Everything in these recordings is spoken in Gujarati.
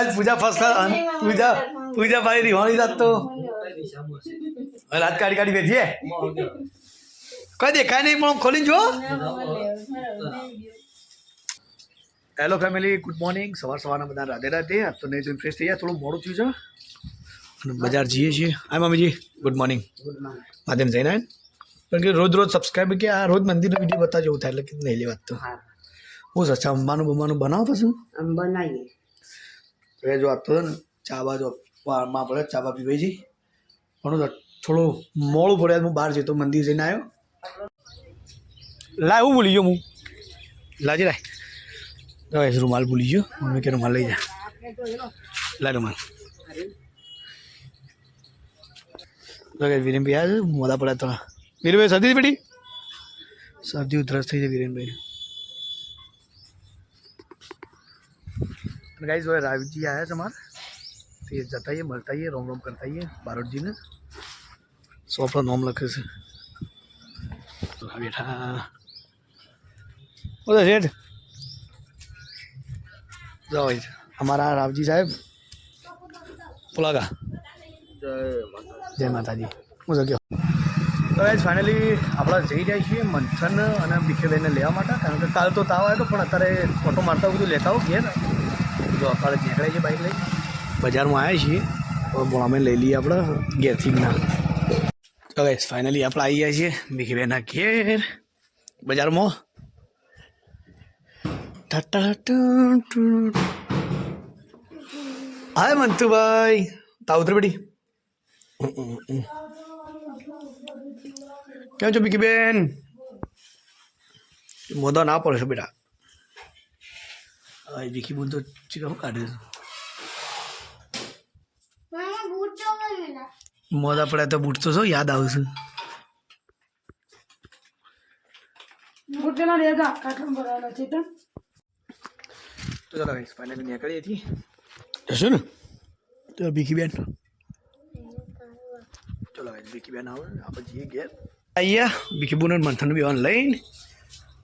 गाइस पूजा फर्स्ट क्लास पूजा पूजा भाई रिवाणी जात तो रात काढ़ी काढ़ी बैठी है कई देखा नहीं પણ ખોલીને જો હેલો ફેમિલી ગુડ મોર્નિંગ સવારના બધા રાધે રાધે આજ તો નહીં ફ્રેશ થઈ ગયા થોડું મોડું થયું છે અને બજાર જઈએ છીએ હા મમ્મીજી ગુડ મોર્નિંગ માધ્યમ જઈને કારણ કે રોજ રોજ સબસ્ક્રાઈબ કે આ રોજ મંદિરનો વિડીયો બતાવજો એવું થાય એટલે કે નહીં લેવાત તો હું અચ્છા અંબાનું બમ્બાનું બનાવો પછી બનાવીએ તો જો આજ તો ને ચા બા જો માં પડે ચા બા પીવાઈ જઈ પણ થોડું મોડું પડ્યા હું બહાર જતો મંદિર જઈને આવ્યો લાય હું ભૂલી ગયો હું લાજી લાય રૂમાલ ભૂલી ગયો મમ્મી કે રૂમાલ લઈ જા લાય રૂમાલ વીરેન ભાઈ આવ્યા મોડા પડ્યા થોડા વીરેનભાઈ શરદી પડી શરદી ઉધરસ થઈ જાય વીરેનભાઈ गाइस वो राव जी आया है हमारे तो ये जताइए मरताइए रोम रोम करताइए बारोट जी ने सौ पर नोम लखे से तो बैठा उधर सेठ जाओ भाई हमारा राव जी साहब पुलागा जय माता जी मुझे क्यों तो गाइस फाइनली આપણે જઈ રહ્યા છીએ મંથન અને બીખેભાઈને લેવા માટે કારણ કે કાલ તો તાવ આવ્યો પણ અત્યારે ફોટો મારતા બધું લેતા આવું ઘેર જો આપણે નીકળાય છે બાઇક લઈ બજારમાં આવ્યા છીએ તો અમે લઈ લઈએ આપણે ઘેરથી ના તો ગાઈસ ફાઇનલી આપણે આવી ગયા છીએ બીખીભાઈના ઘેર બજારમાં હાય મંતુભાઈ તાવ ઉતર બેટી કેમ છો બીકીબેન મોદા ના પડે છે બેટા વિકી બોલ તો ચીકા કાઢે મોદા પડ્યા તો બૂટ તો શું યાદ આવશે તો ચાલો ફાઇનલી નીકળી હતી જશો ને તો ભીખી બેન ચલો ભીખી બેન આવે આપણે જઈએ ઘેર અહીંયા ભીખી બોન મંથન બી ઓનલાઈન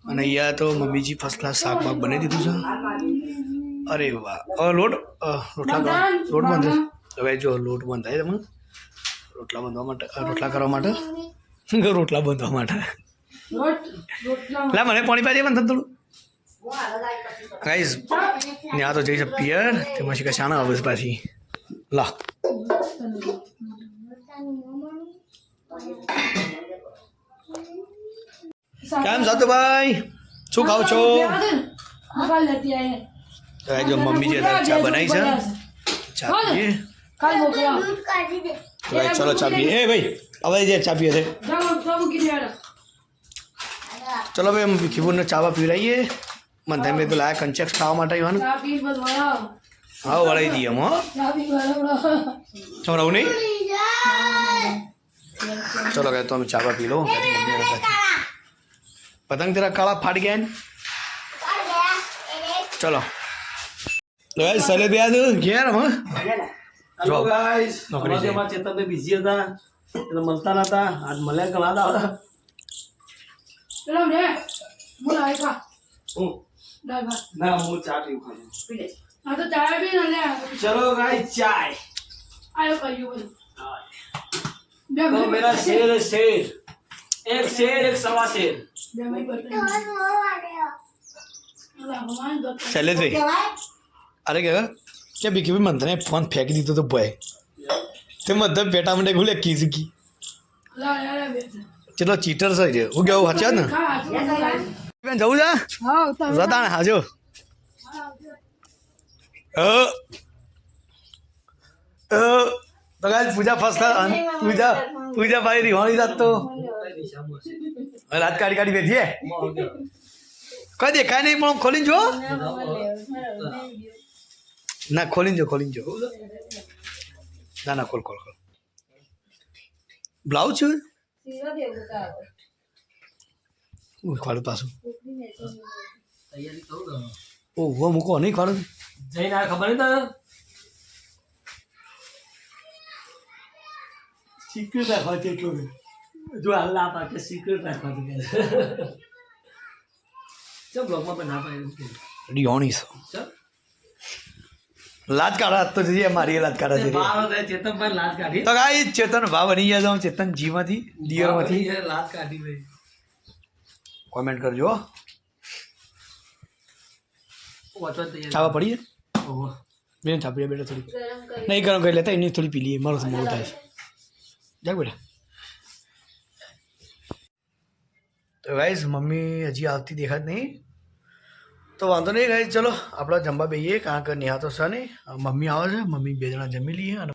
અને અહીંયા તો મમ્મીજી ફર્સ્ટ ક્લાસ શાક બાક બનાવી દીધું છે અરે વાહ લોટ રોટલા લોટ બંધ હવે જો લોટ બંધ થાય તમે રોટલા બાંધવા માટે રોટલા કરવા માટે રોટલા બાંધવા માટે લા મને પાણી પાજે બંધ થોડું ગાઈસ ત્યાં તો જઈશ પિયર તેમાં શીખા શાના આવે પાછી લા કેમ સાતુભાઈ શું ખાવ છો જો મમ્મી જે ચા બનાવી છે ચા પીએ ચલો ચા પીએ એ ભાઈ હવે જે ચા પીએ છે ચલો ભાઈ हम खीबूर ने चावा पीवराइए मन में तो लाया कंचेक्स खावा માટે આવ્યા હા વળાઈ દઈએ હમ હો છોરાવું નહીં ચલો કહે તો हम चावा पी लो पतंग तेरा काला फाट गया चलो गाइस चले भी आज घेर हम हेलो गाइस नौकरी में चेतन पे बिजी था तो मिलता ना था आज मले कला था चलो रे बोला आएगा ना वो चाय पी खाने हां तो चाय भी ना ले चलो गाइस चाय आयो कहियो तो मेरा शेर है शेर एक शेर एक सवा शेर चले थे अरे क्या क्या बिकी भी मंथन ने फोन फेंक दी तो बॉय ते मतलब बेटा मंडे घुले की सकी चलो चीटर से जे हो गया हचा ना बेन जाऊ जा हां जता ने हाजो तो गाइस पूजा फर्स्ट पूजा पूजा भाई रिवाणी जात तो रात काढ़ी काढ़ी बैठी है कई देखा नहीं પણ ખોલીને જો ના ખોલીને જો ના ના ખોલ બ્લાઉઝ છે ખોલું પાછું તૈયારી કરું ને ઓહો મૂકો નહીં ખોલું જઈને આ ખબર નહીં તને સિક્રેટ રાખવા છે એટલું જો અલ્લાહ પાકે સિક્રેટ રાખવા છે ચલ બ્લોગમાં પણ ના પાડ્યું રિયોની ચલ લાજ કાઢા તો જઈએ મારી લાજ કાઢા છે બાર હતા, ચેતનભાઈ લાજ કાઢી તો ગાઈસ ચેતન ભાવ બની ગયા છો ચેતન જીમાંથી દિયરમાંથી લાજ કાઢી ભાઈ. કોમેન્ટ કરજો વાંચવા તૈયાર. ચાવા પડી ઓહો. બેન ચાપી બેટા થોડી નહીં ગરમ કરી લેતા એની થોડી પી લઈએ મારું મોડું થાય છે જાગ બેટા તો ગાઈસ મમ્મી હજી આવતી દેખાત નહીં તો વાંધો નહીં ગાઈસ ચલો આપણે જમવા બેહીએ કારણ કે નેહા તો છે નહીં મમ્મી આવે છે મમ્મી બે જણા જમી લઈએ અને